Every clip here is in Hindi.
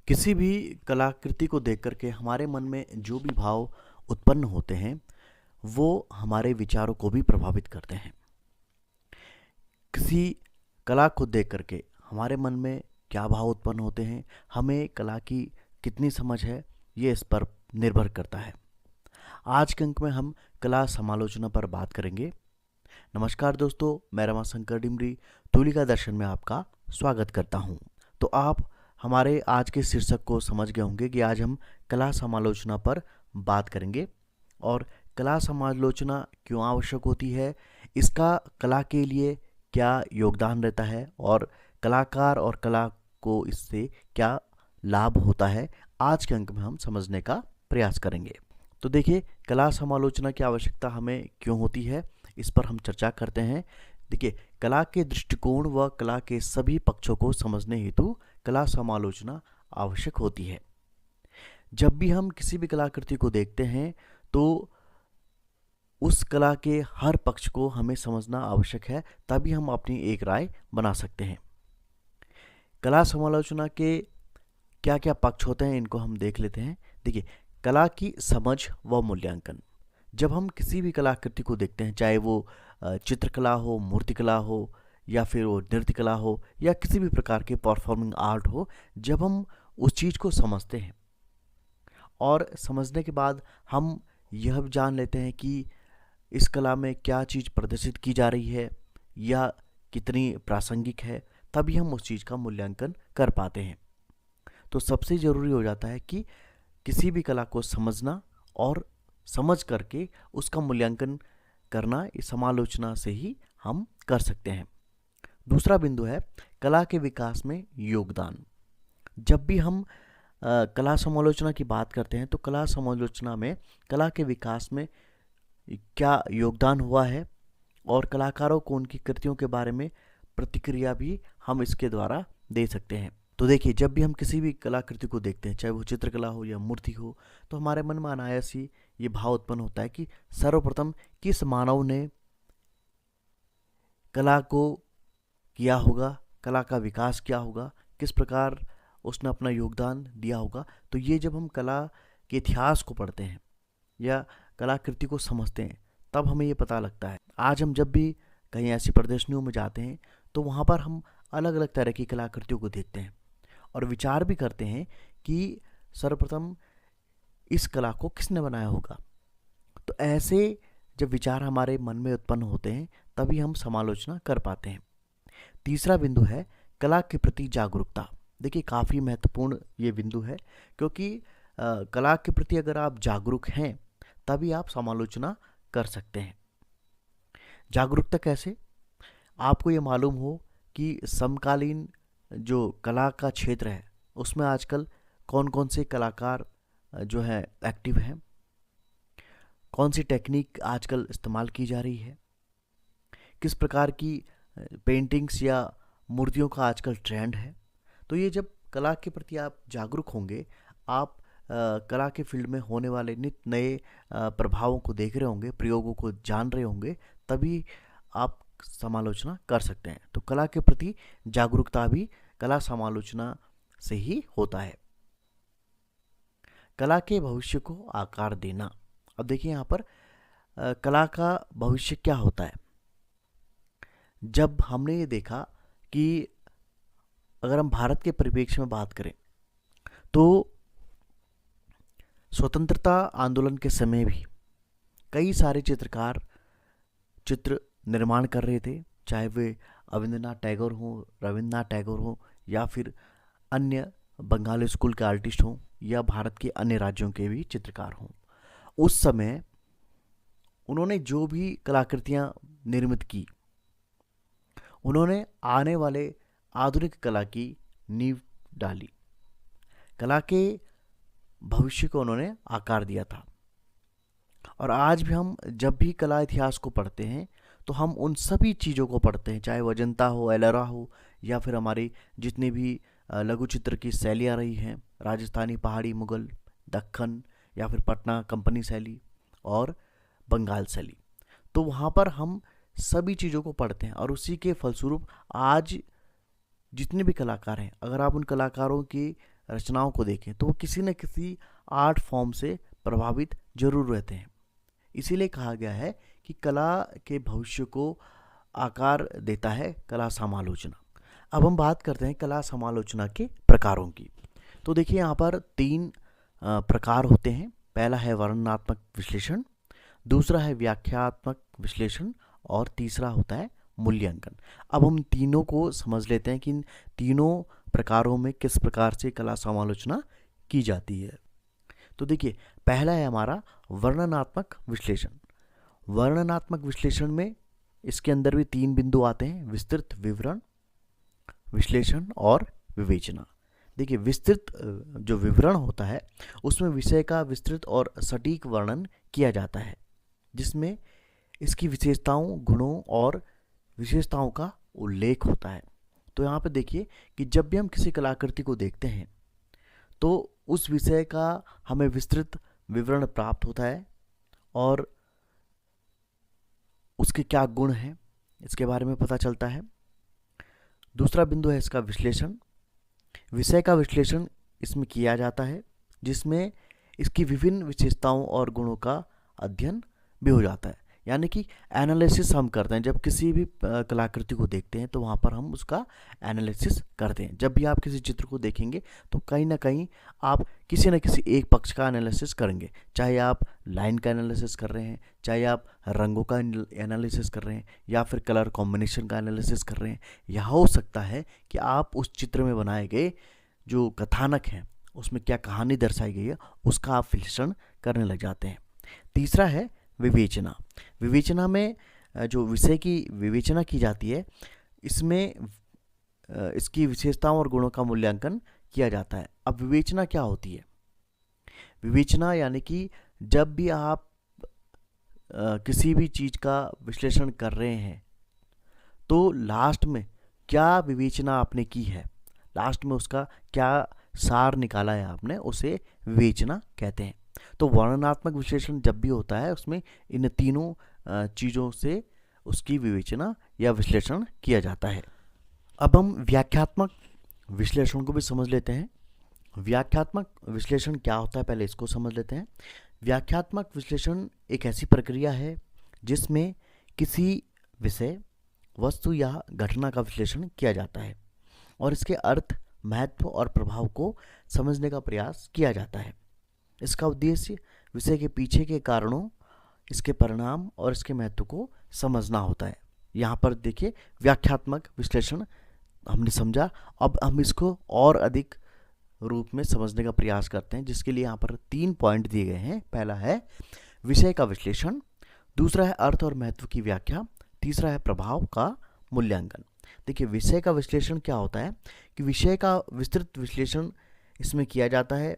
किसी भी कलाकृति को देख कर के हमारे मन में जो भी भाव उत्पन्न होते हैं वो हमारे विचारों को भी प्रभावित करते हैं। किसी कला को देख कर के हमारे मन में क्या भाव उत्पन्न होते हैं, हमें कला की कितनी समझ है, ये इस पर निर्भर करता है। आज के अंक में हम कला समालोचना पर बात करेंगे। नमस्कार दोस्तों, मैं रमाशंकर डिमरी तुलिका दर्शन में आपका स्वागत करता हूँ। तो आप हमारे आज के शीर्षक को समझ गए होंगे कि आज हम कला समालोचना पर बात करेंगे और कला समालोचना क्यों आवश्यक होती है, इसका कला के लिए क्या योगदान रहता है और कलाकार और कला को इससे क्या लाभ होता है, आज के अंक में हम समझने का प्रयास करेंगे। तो देखिए, कला समालोचना की आवश्यकता हमें क्यों होती है, इस पर हम चर्चा करते हैं। देखिए, कला के दृष्टिकोण व कला के सभी पक्षों को समझने हेतु कला समालोचना आवश्यक होती है। जब भी हम किसी भी कलाकृति को देखते हैं तो उस कला के हर पक्ष को हमें समझना आवश्यक है, तभी हम अपनी एक राय बना सकते हैं। कला समालोचना के क्या क्या पक्ष होते हैं, इनको हम देख लेते हैं। देखिए, कला की समझ व मूल्यांकन। जब हम किसी भी कलाकृति को देखते हैं, चाहे वो चित्रकला हो, मूर्तिकला हो, या फिर वो नृत्य कला हो, या किसी भी प्रकार के परफॉर्मिंग आर्ट हो, जब हम उस चीज़ को समझते हैं और समझने के बाद हम यह भी जान लेते हैं कि इस कला में क्या चीज़ प्रदर्शित की जा रही है या कितनी प्रासंगिक है, तभी हम उस चीज़ का मूल्यांकन कर पाते हैं। तो सबसे ज़रूरी हो जाता है कि किसी भी कला को समझना और समझ करके उसका मूल्यांकन करना, इस समालोचना से ही हम कर सकते हैं। दूसरा बिंदु है कला के विकास में योगदान। जब भी हम कला समालोचना की बात करते हैं तो कला समालोचना में कला के विकास में क्या योगदान हुआ है और कलाकारों को उनकी कृतियों के बारे में प्रतिक्रिया भी हम इसके द्वारा दे सकते हैं। तो देखिए, जब भी हम किसी भी कलाकृति को देखते हैं, चाहे वो चित्रकला हो या मूर्ति हो, तो हमारे मन में अनायास ही ये भाव उत्पन्न होता है कि सर्वप्रथम किस मानव ने कला को किया होगा, कला का विकास किया होगा, किस प्रकार उसने अपना योगदान दिया होगा। तो ये जब हम कला के इतिहास को पढ़ते हैं या कलाकृति को समझते हैं, तब हमें ये पता लगता है। आज हम जब भी कहीं ऐसी प्रदर्शनियों में जाते हैं तो वहाँ पर हम अलग अलग तरह की कलाकृतियों को देखते हैं और विचार भी करते हैं कि सर्वप्रथम इस कला को किसने बनाया होगा। तो ऐसे जब विचार हमारे मन में उत्पन्न होते हैं, तभी हम समालोचना कर पाते हैं। तीसरा बिंदु है कला के प्रति जागरूकता। देखिए, काफ़ी महत्वपूर्ण ये बिंदु है, क्योंकि कला के प्रति अगर आप जागरूक हैं तभी आप समालोचना कर सकते हैं। जागरूकता कैसे? आपको ये मालूम हो कि समकालीन जो कला का क्षेत्र है उसमें आजकल कौन कौन से कलाकार जो है एक्टिव हैं, कौन सी टेक्निक आजकल इस्तेमाल की जा रही है, किस प्रकार की पेंटिंग्स या मूर्तियों का आजकल ट्रेंड है। तो ये जब कला के प्रति आप जागरूक होंगे, आप कला के फील्ड में होने वाले नित नए प्रभावों को देख रहे होंगे, प्रयोगों को जान रहे होंगे, तभी आप समालोचना कर सकते हैं। तो कला के प्रति जागरूकता भी कला समालोचना से ही होता है। कला के भविष्य को आकार देना। अब देखिए, यहाँ पर कला का भविष्य क्या होता है। जब हमने ये देखा कि अगर हम भारत के परिप्रेक्ष्य में बात करें तो स्वतंत्रता आंदोलन के समय भी कई सारे चित्रकार चित्र निर्माण कर रहे थे, चाहे वे अविंद्रनाथ टैगोर हों, रविन्द्रनाथ टैगोर हों, या फिर अन्य बंगाली स्कूल के आर्टिस्ट हों, या भारत के अन्य राज्यों के भी चित्रकार हों। उस समय उन्होंने जो भी कलाकृतियाँ निर्मित की, उन्होंने आने वाले आधुनिक कला की नींव डाली, कला के भविष्य को उन्होंने आकार दिया था। और आज भी हम जब भी कला इतिहास को पढ़ते हैं तो हम उन सभी चीज़ों को पढ़ते हैं, चाहे वो अजंता हो, एलोरा हो, या फिर हमारी जितनी भी लघु चित्र की शैलियाँ रही हैं, राजस्थानी, पहाड़ी, मुगल, दक्कन, या फिर पटना कंपनी शैली और बंगाल शैली। तो वहाँ पर हम सभी चीज़ों को पढ़ते हैं और उसी के फलस्वरूप आज जितने भी कलाकार हैं, अगर आप उन कलाकारों की रचनाओं को देखें तो वो किसी न किसी आर्ट फॉर्म से प्रभावित जरूर रहते हैं। इसीलिए कहा गया है कि कला के भविष्य को आकार देता है कला समालोचना। अब हम बात करते हैं कला समालोचना के प्रकारों की। तो देखिए यहाँ पर 3 प्रकार होते हैं। पहला है वर्णनात्मक विश्लेषण, दूसरा है व्याख्यात्मक विश्लेषण और तीसरा होता है मूल्यांकन। अब हम तीनों को समझ लेते हैं कि इन तीनों प्रकारों में किस प्रकार से कला समालोचना की जाती है। तो देखिए पहला है हमारा वर्णनात्मक विश्लेषण। वर्णनात्मक विश्लेषण में इसके अंदर भी 3 बिंदु आते हैं: विस्तृत, विवरण, विश्लेषण और विवेचना। देखिए विस्तृत जो विवरण होता है उसमें विषय का विस्तृत और सटीक वर्णन किया जाता है, जिसमें इसकी विशेषताओं, गुणों और विशेषताओं का उल्लेख होता है। तो यहाँ पे देखिए कि जब भी हम किसी कलाकृति को देखते हैं तो उस विषय का हमें विस्तृत विवरण प्राप्त होता है और उसके क्या गुण हैं इसके बारे में पता चलता है। दूसरा बिंदु है इसका विश्लेषण। विषय का विश्लेषण इसमें किया जाता है, जिसमें इसकी विभिन्न विशेषताओं और गुणों का अध्ययन भी हो जाता है। यानी कि एनालिसिस हम करते हैं। जब किसी भी कलाकृति को देखते हैं तो वहाँ पर हम उसका एनालिसिस करते हैं। जब भी आप किसी चित्र को देखेंगे तो कहीं ना कहीं आप किसी न किसी एक पक्ष का एनालिसिस करेंगे। चाहे आप लाइन का एनालिसिस कर रहे हैं, चाहे आप रंगों का एनालिसिस कर रहे हैं, या फिर कलर कॉम्बिनेशन का एनालिसिस कर रहे हैं, या हो सकता है कि आप उस चित्र में बनाए गए जो कथानक हैं उसमें क्या कहानी दर्शाई गई है उसका आप विश्लेषण करने लग जाते हैं। तीसरा है विवेचना। विवेचना में जो विषय की विवेचना की जाती है, इसमें इसकी विशेषताओं और गुणों का मूल्यांकन किया जाता है। अब विवेचना क्या होती है? विवेचना यानी कि जब भी आप किसी भी चीज का विश्लेषण कर रहे हैं तो लास्ट में क्या विवेचना आपने की है, लास्ट में उसका क्या सार निकाला है आपने, उसे विवेचना कहते हैं। तो वर्णनात्मक विश्लेषण जब भी होता है उसमें इन तीनों चीज़ों से उसकी विवेचना या विश्लेषण किया जाता है। अब हम व्याख्यात्मक विश्लेषण को भी समझ लेते हैं। व्याख्यात्मक विश्लेषण क्या होता है पहले इसको समझ लेते हैं। व्याख्यात्मक विश्लेषण एक ऐसी प्रक्रिया है जिसमें किसी विषय, वस्तु या घटना का विश्लेषण किया जाता है और इसके अर्थ, महत्व और प्रभाव को समझने का प्रयास किया जाता है। इसका उद्देश्य विषय के पीछे के कारणों, इसके परिणाम और इसके महत्व को समझना होता है। यहाँ पर देखिए व्याख्यात्मक विश्लेषण हमने समझा। अब हम इसको और अधिक रूप में समझने का प्रयास करते हैं, जिसके लिए यहाँ पर 3 पॉइंट दिए गए हैं। पहला है विषय का विश्लेषण, दूसरा है अर्थ और महत्व की व्याख्या, तीसरा है प्रभाव का मूल्यांकन। देखिए विषय का विश्लेषण क्या होता है कि विषय का विस्तृत विश्लेषण इसमें किया जाता है,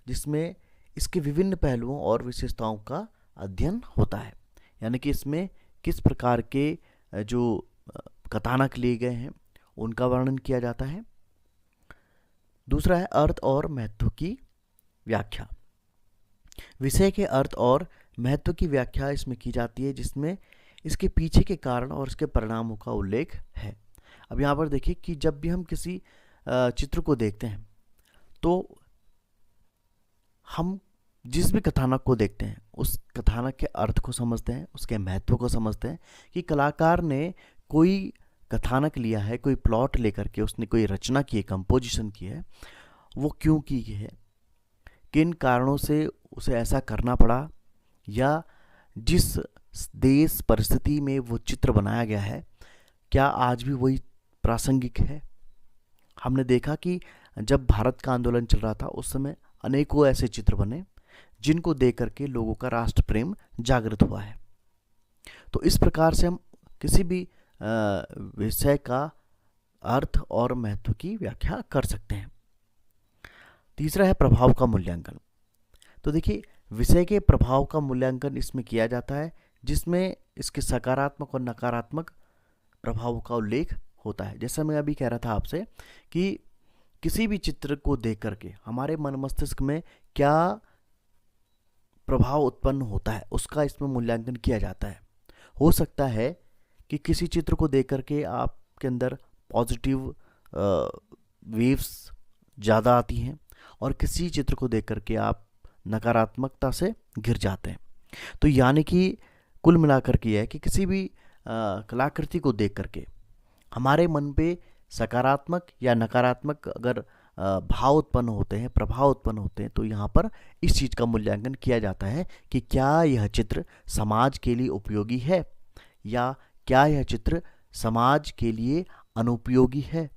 जिसमें इसके विभिन्न पहलुओं और विशेषताओं का अध्ययन होता है। यानी कि इसमें किस प्रकार के जो कथानक लिए गए हैं उनका वर्णन किया जाता है। दूसरा है अर्थ और महत्व की व्याख्या। विषय के अर्थ और महत्व की व्याख्या इसमें की जाती है, जिसमें इसके पीछे के कारण और इसके परिणामों का उल्लेख है। अब यहाँ पर देखिए कि जब भी हम किसी चित्र को देखते हैं तो हम जिस भी कथानक को देखते हैं उस कथानक के अर्थ को समझते हैं, उसके महत्व को समझते हैं कि कलाकार ने कोई कथानक लिया है, कोई प्लॉट लेकर के उसने कोई रचना की है, कंपोजिशन की है, वो क्यों की है, किन कारणों से उसे ऐसा करना पड़ा, या जिस देश परिस्थिति में वो चित्र बनाया गया है क्या आज भी वही प्रासंगिक है। हमने देखा कि जब भारत का आंदोलन चल रहा था उस समय अनेकों ऐसे चित्र बने जिनको देख करके लोगों का राष्ट्र प्रेम जागृत हुआ है। तो इस प्रकार से हम किसी भी विषय का अर्थ और महत्व की व्याख्या कर सकते हैं। तीसरा है प्रभाव का मूल्यांकन। तो देखिए विषय के प्रभाव का मूल्यांकन इसमें किया जाता है, जिसमें इसके सकारात्मक और नकारात्मक प्रभाव का उल्लेख होता है। जैसा मैं अभी कह रहा था आपसे कि किसी भी चित्र को देख करके हमारे मन मस्तिष्क में क्या प्रभाव उत्पन्न होता है उसका इसमें मूल्यांकन किया जाता है। हो सकता है कि किसी चित्र को देख करके आपके अंदर पॉजिटिव वेव्स ज़्यादा आती हैं, और किसी चित्र को देख करके आप नकारात्मकता से घिर जाते हैं। तो यानी कि कुल मिलाकर के यह है कि किसी भी कलाकृति को देख करके हमारे मन पे सकारात्मक या नकारात्मक अगर भाव उत्पन्न होते हैं, प्रभाव उत्पन्न होते हैं, तो यहाँ पर इस चीज़ का मूल्यांकन किया जाता है कि क्या यह चित्र समाज के लिए उपयोगी है या क्या यह चित्र समाज के लिए अनुपयोगी है।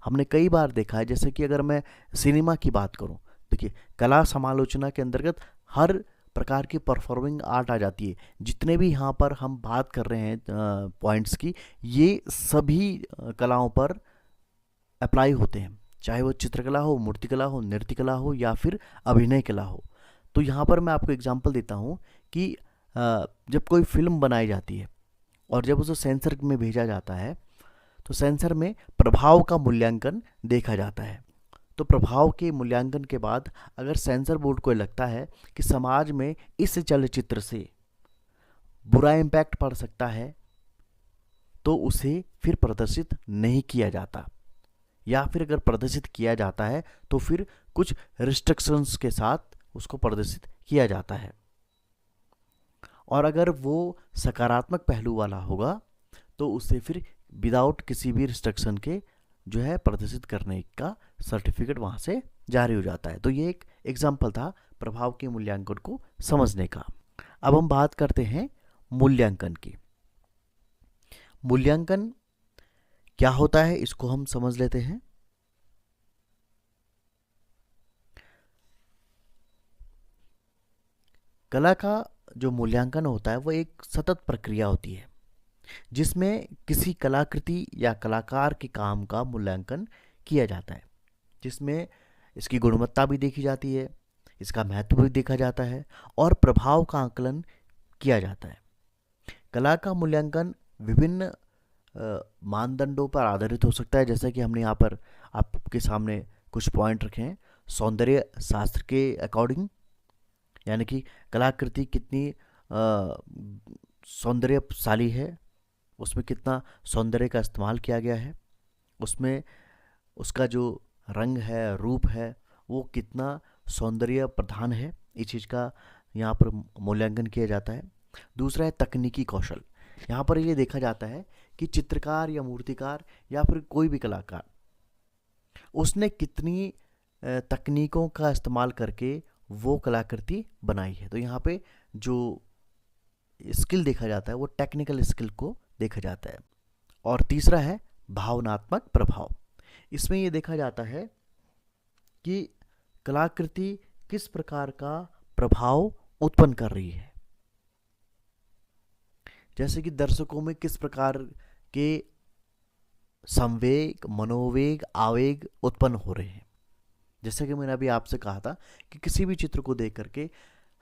हमने कई बार देखा है, जैसे कि अगर मैं सिनेमा की बात करूं, देखिए कला समालोचना के अंतर्गत हर प्रकार की परफॉर्मिंग आर्ट आ जाती है। जितने भी यहाँ पर हम बात कर रहे हैं पॉइंट्स की, ये सभी कलाओं पर अप्लाई होते हैं, चाहे वो चित्रकला हो, मूर्तिकला हो, नृत्य कला हो या फिर अभिनय कला हो। तो यहाँ पर मैं आपको एग्जांपल देता हूँ कि जब कोई फिल्म बनाई जाती है और जब उसे सेंसर में भेजा जाता है, तो सेंसर में प्रभाव का मूल्यांकन देखा जाता है। तो प्रभाव के मूल्यांकन के बाद अगर सेंसर बोर्ड को लगता है कि समाज में इस चलचित्र से बुरा इम्पैक्ट पड़ सकता है, तो उसे फिर प्रदर्शित नहीं किया जाता, या फिर अगर प्रदर्शित किया जाता है तो फिर कुछ रिस्ट्रिक्शंस के साथ उसको प्रदर्शित किया जाता है। और अगर वो सकारात्मक पहलू वाला होगा तो उसे फिर विदाउट किसी भी रिस्ट्रिक्शन के जो है प्रदर्शित करने का सर्टिफिकेट वहाँ से जारी हो जाता है। तो ये एक एग्जाम्पल था प्रभाव के मूल्यांकन को समझने का। अब हम बात करते हैं मूल्यांकन की। मूल्यांकन क्या होता है इसको हम समझ लेते हैं। कला का जो मूल्यांकन होता है वो एक सतत प्रक्रिया होती है, जिसमें किसी कलाकृति या कलाकार के काम का मूल्यांकन किया जाता है, जिसमें इसकी गुणवत्ता भी देखी जाती है, इसका महत्व भी देखा जाता है और प्रभाव का आकलन किया जाता है। कला का मूल्यांकन विभिन्न मानदंडों पर आधारित हो सकता है, जैसे कि हमने यहाँ पर आपके सामने कुछ पॉइंट रखे हैं। सौंदर्य शास्त्र के अकॉर्डिंग, यानी कि कलाकृति कितनी सौंदर्यशाली है, उसमें कितना सौंदर्य का इस्तेमाल किया गया है, उसमें उसका जो रंग है, रूप है, वो कितना सौंदर्य प्रधान है, इस चीज़ का यहाँ पर मूल्यांकन किया जाता है। दूसरा है तकनीकी कौशल। यहाँ पर ये देखा जाता है कि चित्रकार या मूर्तिकार या फिर कोई भी कलाकार उसने कितनी तकनीकों का इस्तेमाल करके वो कलाकृति बनाई है। तो यहाँ पे जो स्किल देखा जाता है वो टेक्निकल स्किल को देखा जाता है। और तीसरा है भावनात्मक प्रभाव। इसमें ये देखा जाता है कि कलाकृति किस प्रकार का प्रभाव उत्पन्न कर रही है, जैसे कि दर्शकों में किस प्रकार के संवेग, मनोवेग, आवेग उत्पन्न हो रहे हैं। जैसे कि मैंने अभी आपसे कहा था कि किसी भी चित्र को देख करके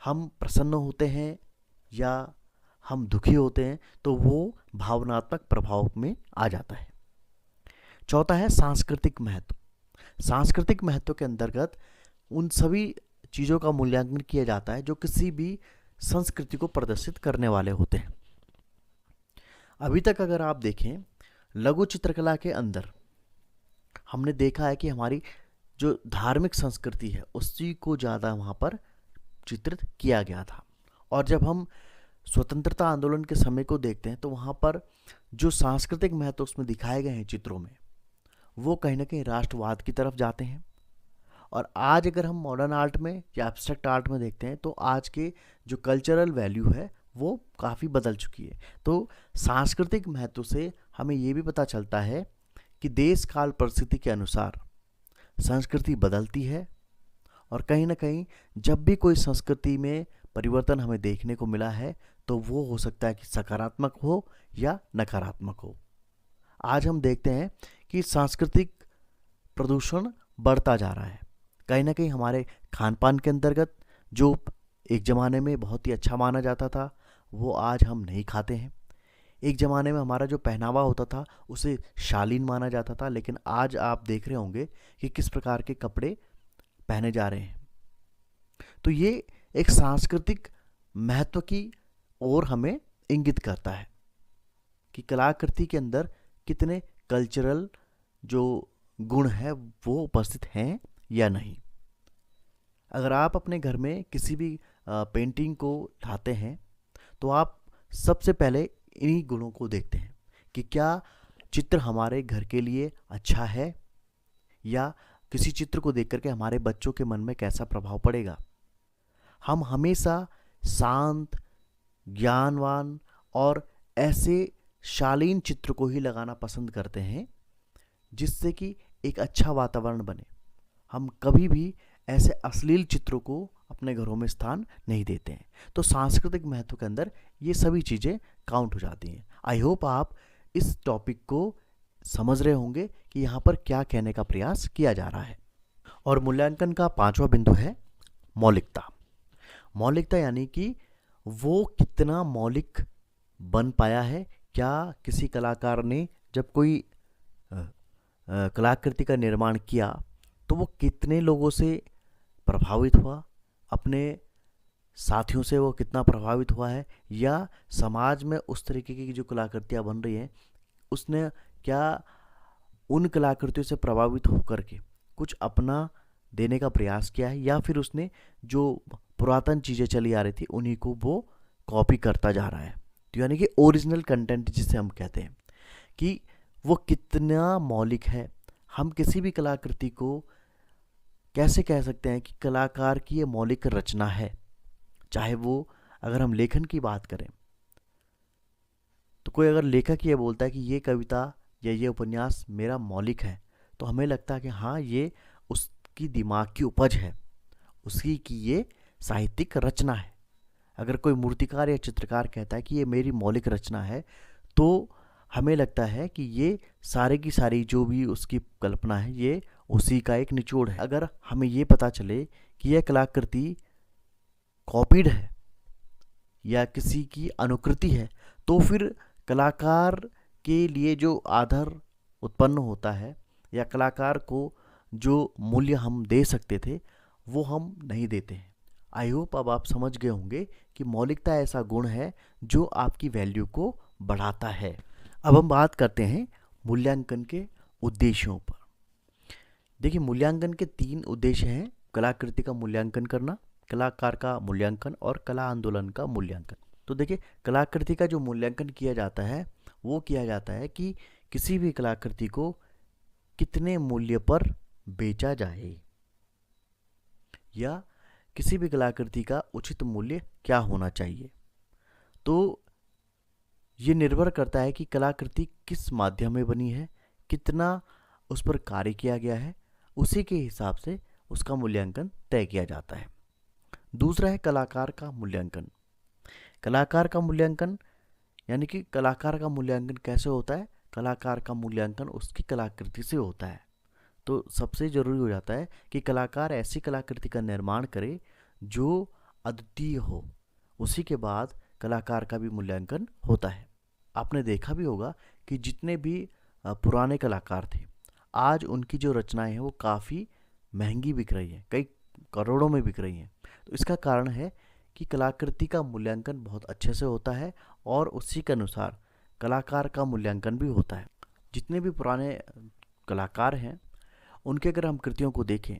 हम प्रसन्न होते हैं या हम दुखी होते हैं, तो वो भावनात्मक प्रभाव में आ जाता है। चौथा है सांस्कृतिक महत्व। सांस्कृतिक महत्व के अंतर्गत उन सभी चीज़ों का मूल्यांकन किया जाता है जो किसी भी संस्कृति को प्रदर्शित करने वाले होते हैं। अभी तक अगर आप देखें लघु चित्रकला के अंदर हमने देखा है कि हमारी जो धार्मिक संस्कृति है उसी को ज़्यादा वहाँ पर चित्रित किया गया था। और जब हम स्वतंत्रता आंदोलन के समय को देखते हैं तो वहाँ पर जो सांस्कृतिक महत्व उसमें दिखाए गए हैं चित्रों में, वो कहीं ना कहीं राष्ट्रवाद की तरफ जाते हैं। और आज अगर हम मॉडर्न आर्ट में या एब्स्ट्रैक्ट आर्ट में देखते हैं तो आज के जो कल्चरल वैल्यू है वो काफ़ी बदल चुकी है। तो सांस्कृतिक महत्व से हमें ये भी पता चलता है कि देश काल परिस्थिति के अनुसार संस्कृति बदलती है, और कहीं ना कहीं जब भी कोई संस्कृति में परिवर्तन हमें देखने को मिला है तो वो हो सकता है कि सकारात्मक हो या नकारात्मक हो। आज हम देखते हैं कि सांस्कृतिक प्रदूषण बढ़ता जा रहा है। कहीं ना कहीं हमारे खान पान के अंतर्गत जो एक ज़माने में बहुत ही अच्छा माना जाता था वो आज हम नहीं खाते हैं। एक ज़माने में हमारा जो पहनावा होता था उसे शालीन माना जाता था, लेकिन आज आप देख रहे होंगे कि किस प्रकार के कपड़े पहने जा रहे हैं। तो ये एक सांस्कृतिक महत्व की ओर हमें इंगित करता है कि कलाकृति के अंदर कितने कल्चरल जो गुण है वो उपस्थित हैं या नहीं। अगर आप अपने घर में किसी भी पेंटिंग को ढाते हैं तो आप सबसे पहले इन्हीं गुणों को देखते हैं कि क्या चित्र हमारे घर के लिए अच्छा है, या किसी चित्र को देख करके हमारे बच्चों के मन में कैसा प्रभाव पड़ेगा। हम हमेशा शांत, ज्ञानवान और ऐसे शालीन चित्र को ही लगाना पसंद करते हैं जिससे कि एक अच्छा वातावरण बने। हम कभी भी ऐसे अश्लील चित्रों को अपने घरों में स्थान नहीं देते हैं। तो सांस्कृतिक महत्व के अंदर ये सभी चीज़ें काउंट हो जाती हैं। आई होप आप इस टॉपिक को समझ रहे होंगे कि यहाँ पर क्या कहने का प्रयास किया जा रहा है। और मूल्यांकन का 5वां बिंदु है मौलिकता। मौलिकता यानी कि वो कितना मौलिक बन पाया है। क्या किसी कलाकार ने जब कोई कलाकृति का निर्माण किया तो वो कितने लोगों से प्रभावित हुआ, अपने साथियों से वो कितना प्रभावित हुआ है, या समाज में उस तरीके की जो कलाकृतियाँ बन रही हैं उसने क्या उन कलाकृतियों से प्रभावित होकर के कुछ अपना देने का प्रयास किया है, या फिर उसने जो पुरातन चीज़ें चली आ रही थी उन्हीं को वो कॉपी करता जा रहा है। तो यानी कि ओरिजिनल कंटेंट जिसे हम कहते हैं कि वो कितना मौलिक है। हम किसी भी कलाकृति को कैसे कह सकते हैं कि कलाकार की ये मौलिक रचना है। चाहे वो, अगर हम लेखन की बात करें तो कोई अगर लेखक ये बोलता है कि ये कविता या ये उपन्यास मेरा मौलिक है, तो हमें लगता है कि हाँ, ये उसकी दिमाग की उपज है, उसकी की ये साहित्यिक रचना है। अगर कोई मूर्तिकार या चित्रकार कहता है कि ये मेरी मौलिक रचना है, तो हमें लगता है कि ये सारे की सारी जो भी उसकी कल्पना है ये उसी का एक निचोड़ है। अगर हमें ये पता चले कि यह कलाकृति कॉपीड है या किसी की अनुकृति है, तो फिर कलाकार के लिए जो आदर उत्पन्न होता है या कलाकार को जो मूल्य हम दे सकते थे वो हम नहीं देते हैं। आई होप अब आप समझ गए होंगे कि मौलिकता ऐसा गुण है जो आपकी वैल्यू को बढ़ाता है। अब हम बात करते हैं मूल्यांकन के उद्देश्यों पर। देखिए, मूल्यांकन के 3 उद्देश्य हैं: कलाकृति का मूल्यांकन करना, कलाकार का मूल्यांकन और कला आंदोलन का मूल्यांकन। तो देखिए, कलाकृति का जो मूल्यांकन किया जाता है वो किया जाता है कि किसी भी कलाकृति को कितने मूल्य पर बेचा जाए, या किसी भी कलाकृति का उचित मूल्य क्या होना चाहिए। तो ये निर्भर करता है कि कलाकृति किस माध्यम में बनी है, कितना उस पर कार्य किया गया है, उसी के हिसाब से उसका मूल्यांकन तय किया जाता है। दूसरा है कलाकार का मूल्यांकन। कलाकार का मूल्यांकन यानी कि कलाकार का मूल्यांकन कैसे होता है? कलाकार का मूल्यांकन उसकी कलाकृति से होता है। तो सबसे ज़रूरी हो जाता है कि कलाकार ऐसी कलाकृति का निर्माण करे जो अद्वितीय हो, उसी के बाद कलाकार का भी मूल्यांकन होता है। आपने देखा भी होगा कि जितने भी पुराने कलाकार थे, आज उनकी जो रचनाएं हैं वो काफ़ी महंगी बिक रही हैं, कई करोड़ों में बिक रही हैं। तो इसका कारण है कि कलाकृति का मूल्यांकन बहुत अच्छे से होता है और उसी के अनुसार कलाकार का मूल्यांकन भी होता है। जितने भी पुराने कलाकार हैं उनके अगर हम कृतियों को देखें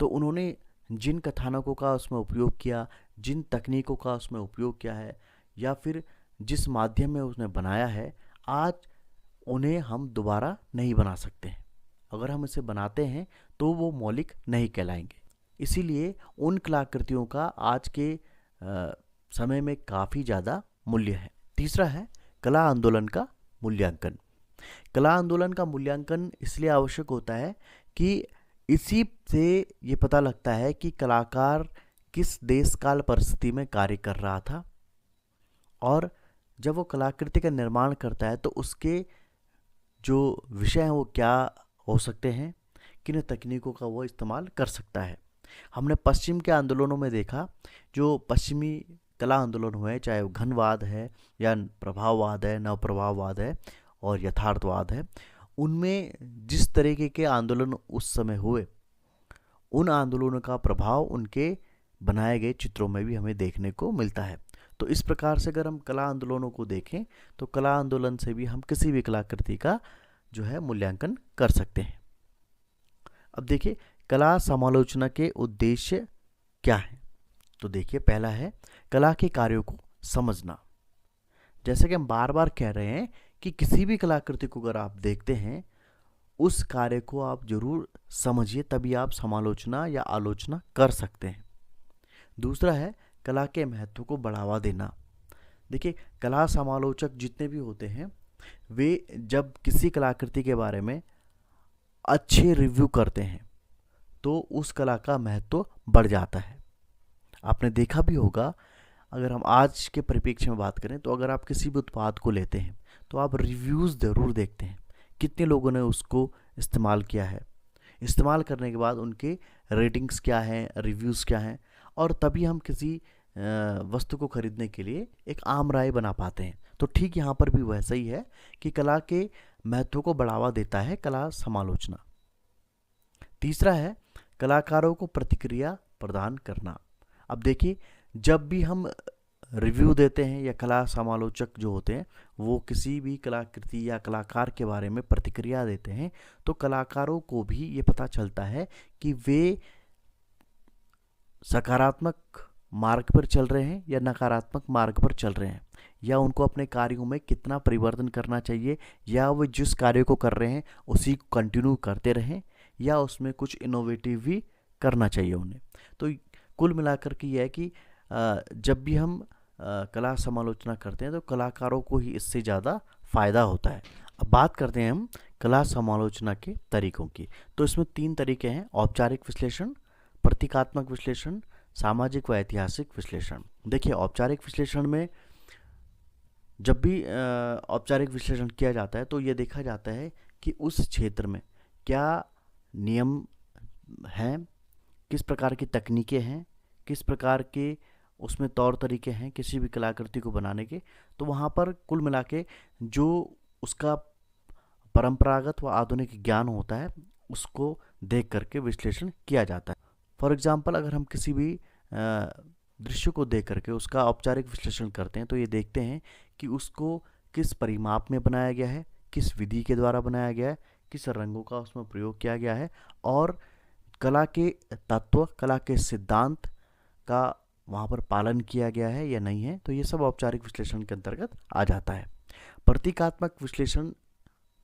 तो उन्होंने जिन कथानकों का उसमें उपयोग किया, जिन तकनीकों का उसमें उपयोग किया है, या फिर जिस माध्यम में उसने बनाया है, आज उन्हें हम दोबारा नहीं बना सकते हैं। अगर हम इसे बनाते हैं तो वो मौलिक नहीं कहलाएंगे। इसीलिए उन कलाकृतियों का आज के समय में काफ़ी ज़्यादा मूल्य है। तीसरा है कला आंदोलन का मूल्यांकन। कला आंदोलन का मूल्यांकन इसलिए आवश्यक होता है कि इसी से ये पता लगता है कि कलाकार किस देश काल परिस्थिति में कार्य कर रहा था, और जब वो कलाकृति का निर्माण करता है तो उसके जो विषय हैं वो क्या हो सकते हैं, किन तकनीकों का वो इस्तेमाल कर सकता है। हमने पश्चिम के आंदोलनों में देखा, जो पश्चिमी कला आंदोलन हुए, चाहे वो घनवाद है या प्रभाववाद है, नवप्रभाववाद है और यथार्थवाद है, उनमें जिस तरीके के आंदोलन उस समय हुए, उन आंदोलनों का प्रभाव उनके बनाए गए चित्रों में भी हमें देखने को मिलता है। तो इस प्रकार से अगर हम कला आंदोलनों को देखें तो कला आंदोलन से भी हम किसी भी कलाकृति का जो है मूल्यांकन कर सकते हैं। अब देखिए, कला समालोचना के उद्देश्य क्या हैं। तो देखिए, पहला है कला के कार्यों को समझना। जैसे कि हम बार बार कह रहे हैं कि किसी भी कलाकृति को अगर आप देखते हैं, उस कार्य को आप जरूर समझिए, तभी आप समालोचना या आलोचना कर सकते हैं। दूसरा है कला के महत्व को बढ़ावा देना। देखिए, कला समालोचक जितने भी होते हैं, वे जब किसी कलाकृति के बारे में अच्छे रिव्यू करते हैं तो उस कला का महत्व बढ़ जाता है। आपने देखा भी होगा, अगर हम आज के परिप्रेक्ष्य में बात करें तो अगर आप किसी भी उत्पाद को लेते हैं तो आप रिव्यूज़ ज़रूर देखते हैं, कितने लोगों ने उसको इस्तेमाल किया है, इस्तेमाल करने के बाद उनके रेटिंग्स क्या हैं, रिव्यूज़ क्या हैं, और तभी हम किसी वस्तु को खरीदने के लिए एक आम राय बना पाते हैं। तो ठीक यहाँ पर भी वैसा ही है कि कला के महत्व को बढ़ावा देता है कला समालोचना। तीसरा है कलाकारों को प्रतिक्रिया प्रदान करना। अब देखिए, जब भी हम रिव्यू देते हैं या कला समालोचक जो होते हैं वो किसी भी कलाकृति या कलाकार के बारे में प्रतिक्रिया देते हैं, तो कलाकारों को भी ये पता चलता है कि वे सकारात्मक मार्ग पर चल रहे हैं या नकारात्मक मार्ग पर चल रहे हैं, या उनको अपने कार्यों में कितना परिवर्तन करना चाहिए, या वो जिस कार्य को कर रहे हैं उसी को कंटिन्यू करते रहें, या उसमें कुछ इनोवेटिव भी करना चाहिए उन्हें। तो कुल मिलाकर के यह है कि जब भी हम कला समालोचना करते हैं तो कलाकारों को ही इससे ज़्यादा फ़ायदा होता है। अब बात करते हैं हम कला समालोचना के तरीकों की। तो इसमें 3 तरीके हैं: औपचारिक विश्लेषण, प्रतीकात्मक विश्लेषण, सामाजिक व ऐतिहासिक विश्लेषण। देखिए, औपचारिक विश्लेषण में जब भी औपचारिक विश्लेषण किया जाता है तो ये देखा जाता है कि उस क्षेत्र में क्या नियम हैं, किस प्रकार की तकनीकें हैं, किस प्रकार के उसमें तौर तरीके हैं किसी भी कलाकृति को बनाने के। तो वहाँ पर कुल मिला के जो उसका परंपरागत व आधुनिक ज्ञान होता है उसको देख करके विश्लेषण किया जाता है। फॉर एग्जाम्पल, अगर हम किसी भी दृश्य को देख करके उसका औपचारिक विश्लेषण करते हैं तो ये देखते हैं कि उसको किस परिमाप में बनाया गया है, किस विधि के द्वारा बनाया गया है, किस रंगों का उसमें प्रयोग किया गया है, और कला के तत्व, कला के सिद्धांत का वहाँ पर पालन किया गया है या नहीं है। तो ये सब औपचारिक विश्लेषण के अंतर्गत आ जाता है। प्रतीकात्मक विश्लेषण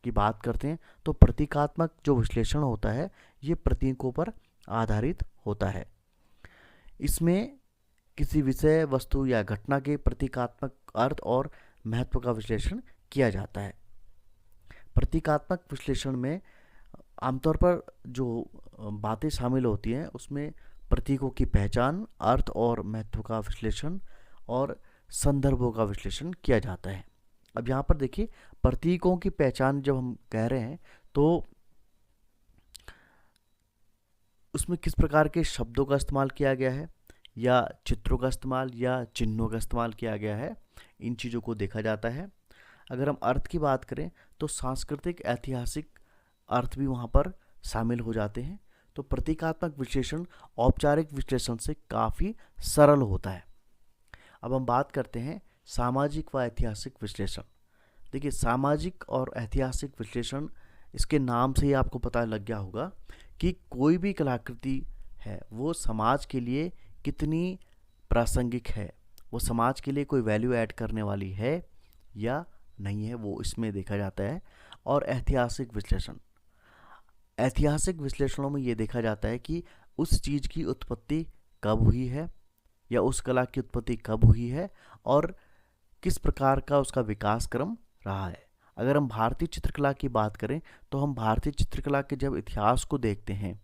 की बात करते हैं तो प्रतीकात्मक जो विश्लेषण होता है ये प्रतीकों पर आधारित होता है। इसमें किसी विषय, वस्तु या घटना के प्रतीकात्मक अर्थ और महत्व का विश्लेषण किया जाता है। प्रतीकात्मक विश्लेषण में आमतौर पर जो बातें शामिल होती हैं उसमें प्रतीकों की पहचान, अर्थ और महत्व का विश्लेषण और संदर्भों का विश्लेषण किया जाता है। अब यहाँ पर देखिए, प्रतीकों की पहचान जब हम कह रहे हैं तो उसमें किस प्रकार के शब्दों का इस्तेमाल किया गया है, या चित्रों का इस्तेमाल या चिन्हों का इस्तेमाल किया गया है, इन चीज़ों को देखा जाता है। अगर हम अर्थ की बात करें तो सांस्कृतिक, ऐतिहासिक अर्थ भी वहाँ पर शामिल हो जाते हैं। तो प्रतीकात्मक विश्लेषण औपचारिक विश्लेषण से काफ़ी सरल होता है। अब हम बात करते हैं सामाजिक व ऐतिहासिक विश्लेषण। देखिए, सामाजिक और ऐतिहासिक विश्लेषण, इसके नाम से ही आपको पता लग गया होगा कि कोई भी कलाकृति है वो समाज के लिए कितनी प्रासंगिक है, वो समाज के लिए कोई वैल्यू ऐड करने वाली है या नहीं है, वो इसमें देखा जाता है। और ऐतिहासिक विश्लेषण, ऐतिहासिक विश्लेषणों में ये देखा जाता है कि उस चीज़ की उत्पत्ति कब हुई है, या उस कला की उत्पत्ति कब हुई है, और किस प्रकार का उसका विकास क्रम रहा है। अगर हम भारतीय चित्रकला की बात करें तो हम भारतीय चित्रकला के जब इतिहास को देखते हैं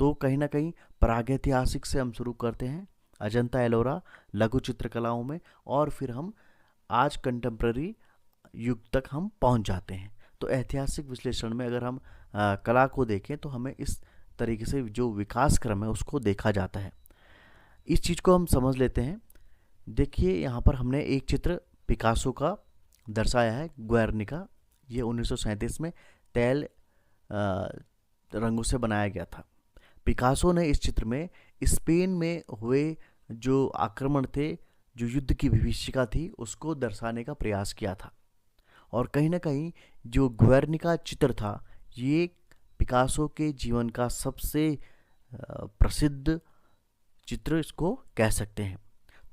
तो कहीं ना कहीं प्रागैतिहासिक से हम शुरू करते हैं, अजंता एलोरा, लघु चित्रकलाओं में, और फिर हम आज कंटेम्प्रेरी युग तक हम पहुंच जाते हैं। तो ऐतिहासिक विश्लेषण में अगर हम कला को देखें तो हमें इस तरीके से जो विकास क्रम है उसको देखा जाता है। इस चीज़ को हम समझ लेते हैं। देखिए, यहाँ पर हमने एक चित्र पिकासो का दर्शाया है, गुएर्निका। ये 1937 में तैल रंगों से बनाया गया था। पिकासो ने इस चित्र में स्पेन में हुए जो आक्रमण थे, जो युद्ध की विभीषिका थी, उसको दर्शाने का प्रयास किया था। और कहीं ना कहीं जो गुएर्निका चित्र था ये पिकासो के जीवन का सबसे प्रसिद्ध चित्र इसको कह सकते हैं।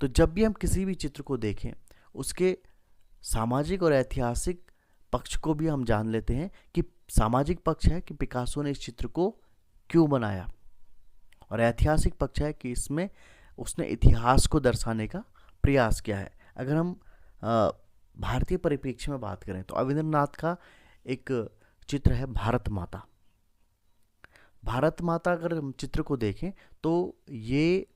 तो जब भी हम किसी भी चित्र को देखें, उसके सामाजिक और ऐतिहासिक पक्ष को भी हम जान लेते हैं कि सामाजिक पक्ष है कि पिकासो ने इस चित्र को क्यों बनाया, और ऐतिहासिक पक्ष है कि इसमें उसने इतिहास को दर्शाने का प्रयास किया है। अगर हम भारतीय परिप्रेक्ष्य में बात करें तो अविंद्रनाथ का एक चित्र है भारत माता। भारत माता अगर हम चित्र को देखें तो ये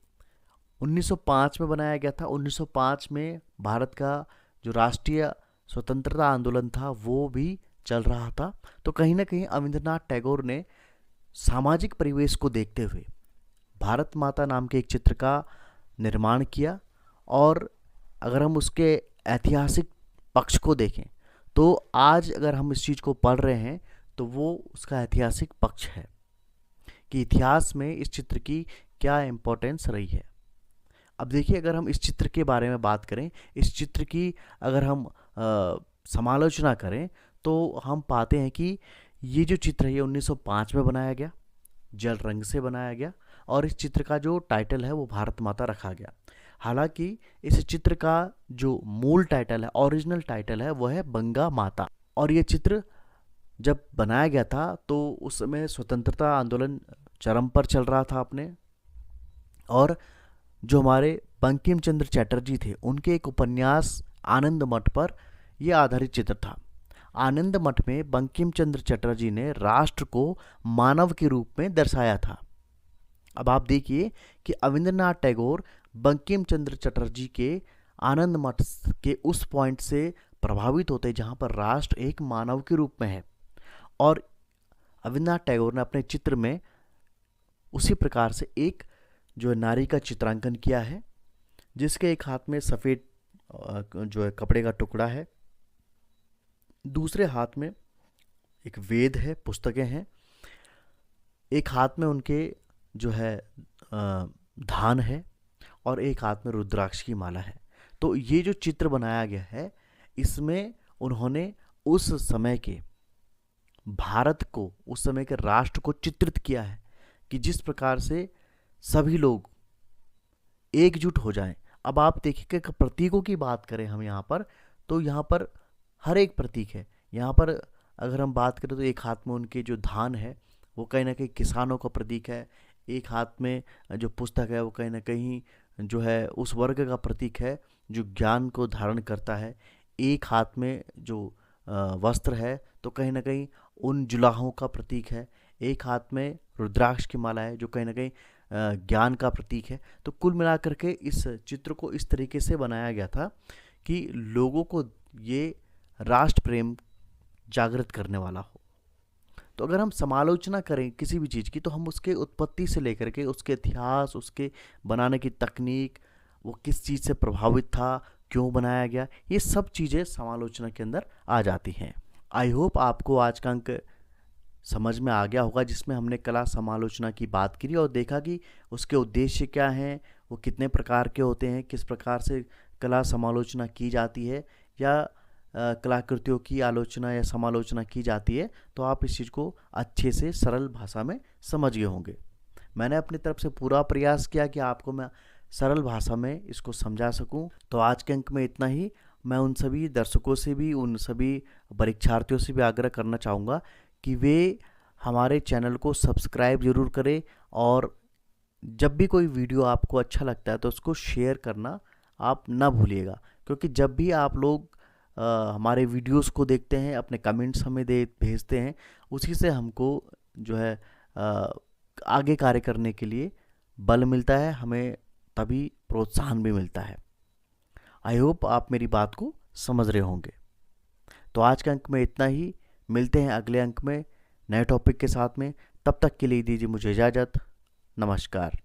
1905 में बनाया गया था। 1905 में भारत का जो राष्ट्रीय स्वतंत्रता आंदोलन था वो भी चल रहा था। तो कहीं ना कहीं अविंद्रनाथ टैगोर ने सामाजिक परिवेश को देखते हुए भारत माता नाम के एक चित्र का निर्माण किया। और अगर हम उसके ऐतिहासिक पक्ष को देखें तो आज अगर हम इस चीज़ को पढ़ रहे हैं तो वो उसका ऐतिहासिक पक्ष है कि इतिहास में इस चित्र की क्या इम्पोर्टेंस रही है। अब देखिए, अगर हम इस चित्र के बारे में बात करें, इस चित्र की अगर हम समालोचना करें तो हम पाते हैं कि ये जो चित्र है ये 1905 में बनाया गया, जल रंग से बनाया गया, और इस चित्र का जो टाइटल है वो भारत माता रखा गया। हालांकि इस चित्र का जो मूल टाइटल है, ओरिजिनल टाइटल है, वो है बंगा माता। और ये चित्र जब बनाया गया था तो उस समय स्वतंत्रता आंदोलन चरम पर चल रहा था अपने, और जो हमारे बंकिम चंद्र चटर्जी थे उनके एक उपन्यास आनंद मठ पर यह आधारित चित्र था। आनंद मठ में बंकिम चंद्र चटर्जी ने राष्ट्र को मानव के रूप में दर्शाया था। अब आप देखिए कि अविंद्रनाथ टैगोर बंकिम चंद्र चटर्जी के आनंद मठ के उस पॉइंट से प्रभावित होते जहां पर राष्ट्र एक मानव के रूप में है, और अविंद्रनाथ टैगोर ने अपने चित्र में उसी प्रकार से एक जो नारी का चित्रांकन किया है, जिसके एक हाथ में सफ़ेद जो है कपड़े का टुकड़ा है, दूसरे हाथ में एक वेद है, पुस्तकें हैं, एक हाथ में उनके जो है धान है, और एक हाथ में रुद्राक्ष की माला है। तो ये जो चित्र बनाया गया है इसमें उन्होंने उस समय के भारत को, उस समय के राष्ट्र को चित्रित किया है कि जिस प्रकार से सभी लोग एकजुट हो जाएं। अब आप देखिए कि प्रतीकों की बात करें हम यहाँ पर, तो यहाँ पर हर एक प्रतीक है। यहाँ पर अगर हम बात करें तो एक हाथ में उनके जो धान है वो कहीं ना कहीं किसानों का प्रतीक है, एक हाथ में जो पुस्तक है वो कहीं ना कहीं जो है उस वर्ग का प्रतीक है जो ज्ञान को धारण करता है, एक हाथ में जो वस्त्र है तो कहीं ना कहीं उन जुलाहों का प्रतीक है, एक हाथ में रुद्राक्ष की माला है जो कहीं ना कहीं ज्ञान का प्रतीक है। तो कुल मिलाकर के इस चित्र को इस तरीके से बनाया गया था कि लोगों को ये राष्ट्र प्रेम जागृत करने वाला हो। तो अगर हम समालोचना करें किसी भी चीज़ की तो हम उसके उत्पत्ति से लेकर के उसके इतिहास, उसके बनाने की तकनीक, वो किस चीज़ से प्रभावित था, क्यों बनाया गया, ये सब चीज़ें समालोचना के अंदर आ जाती हैं। आई होप आपको आज का अंक समझ में आ गया होगा, जिसमें हमने कला समालोचना की बात करी और देखा कि उसके उद्देश्य क्या हैं, वो कितने प्रकार के होते हैं, किस प्रकार से कला समालोचना की जाती है या कलाकृतियों की आलोचना या समालोचना की जाती है। तो आप इस चीज़ को अच्छे से सरल भाषा में समझ गए होंगे। मैंने अपनी तरफ से पूरा प्रयास किया कि आपको मैं सरल भाषा में इसको समझा सकूं। तो आज के अंक में इतना ही। मैं उन सभी दर्शकों से भी, उन सभी परीक्षार्थियों से भी आग्रह करना चाहूँगा कि वे हमारे चैनल को सब्सक्राइब ज़रूर करें, और जब भी कोई वीडियो आपको अच्छा लगता है तो उसको शेयर करना आप ना भूलिएगा, क्योंकि जब भी आप लोग हमारे वीडियोस को देखते हैं, अपने कमेंट्स हमें भेजते हैं, उसी से हमको जो है आगे कार्य करने के लिए बल मिलता है, हमें तभी प्रोत्साहन भी मिलता है। आई होप आप मेरी बात को समझ रहे होंगे। तो आज के अंक में इतना ही। मिलते हैं अगले अंक में नए टॉपिक के साथ में। तब तक के लिए दीजिए मुझे इजाज़त। नमस्कार।